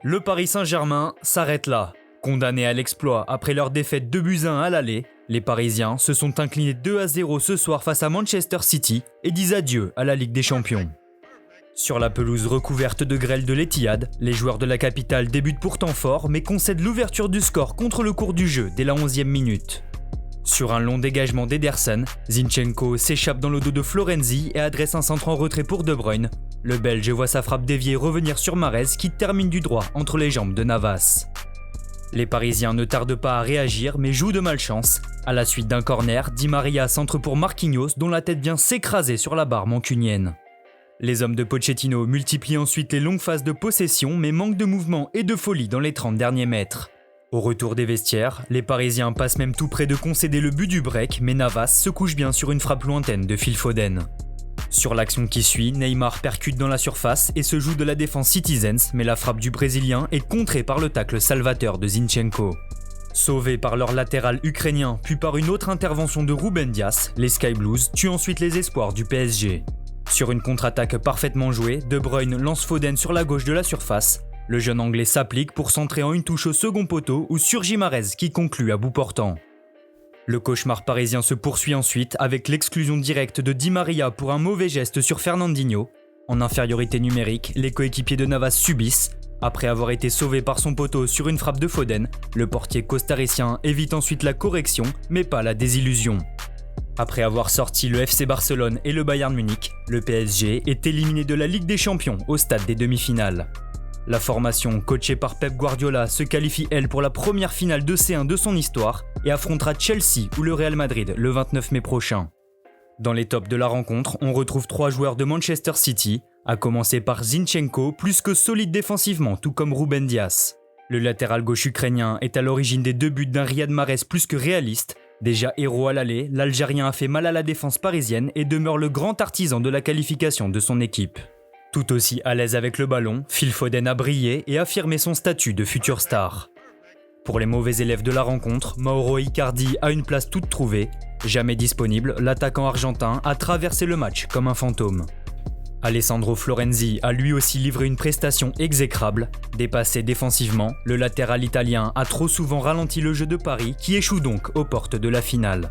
Le Paris Saint-Germain s'arrête là. Condamnés à l'exploit après leur défaite 2-1 à l'aller, les Parisiens se sont inclinés 2-0 ce soir face à Manchester City et disent adieu à la Ligue des Champions. Sur la pelouse recouverte de grêle de l'Etihad, les joueurs de la capitale débutent pourtant fort mais concèdent l'ouverture du score contre le cours du jeu dès la 11e minute. Sur un long dégagement d'Ederson, Zinchenko s'échappe dans le dos de Florenzi et adresse un centre en retrait pour De Bruyne. Le Belge voit sa frappe déviée revenir sur Mahrez qui termine du droit entre les jambes de Navas. Les Parisiens ne tardent pas à réagir mais jouent de malchance. À la suite d'un corner, Di Maria centre pour Marquinhos dont la tête vient s'écraser sur la barre mancunienne. Les hommes de Pochettino multiplient ensuite les longues phases de possession mais manquent de mouvement et de folie dans les 30 derniers mètres. Au retour des vestiaires, les Parisiens passent même tout près de concéder le but du break mais Navas se couche bien sur une frappe lointaine de Phil Foden. Sur l'action qui suit, Neymar percute dans la surface et se joue de la défense Citizens, mais la frappe du Brésilien est contrée par le tacle salvateur de Zinchenko. Sauvés par leur latéral ukrainien puis par une autre intervention de Ruben Dias, les Sky Blues tuent ensuite les espoirs du PSG. Sur une contre-attaque parfaitement jouée, De Bruyne lance Foden sur la gauche de la surface. Le jeune anglais s'applique pour centrer en une touche au second poteau où surgit Mahrez qui conclut à bout portant. Le cauchemar parisien se poursuit ensuite avec l'exclusion directe de Di Maria pour un mauvais geste sur Fernandinho. En infériorité numérique, les coéquipiers de Navas subissent. Après avoir été sauvé par son poteau sur une frappe de Foden, le portier costaricien évite ensuite la correction, mais pas la désillusion. Après avoir sorti le FC Barcelone et le Bayern Munich, le PSG est éliminé de la Ligue des Champions au stade des demi-finales. La formation, coachée par Pep Guardiola, se qualifie elle pour la première finale de C1 de son histoire et affrontera Chelsea ou le Real Madrid le 29 mai prochain. Dans les tops de la rencontre, on retrouve 3 joueurs de Manchester City, à commencer par Zinchenko, plus que solide défensivement, tout comme Ruben Dias. Le latéral gauche ukrainien est à l'origine des 2 buts d'un Riyad Mahrez plus que réaliste. Déjà héros à l'aller, l'Algérien a fait mal à la défense parisienne et demeure le grand artisan de la qualification de son équipe. Tout aussi à l'aise avec le ballon, Phil Foden a brillé et affirmé son statut de future star. Pour les mauvais élèves de la rencontre, Mauro Icardi a une place toute trouvée. Jamais disponible, l'attaquant argentin a traversé le match comme un fantôme. Alessandro Florenzi a lui aussi livré une prestation exécrable. Dépassé défensivement, le latéral italien a trop souvent ralenti le jeu de Paris qui échoue donc aux portes de la finale.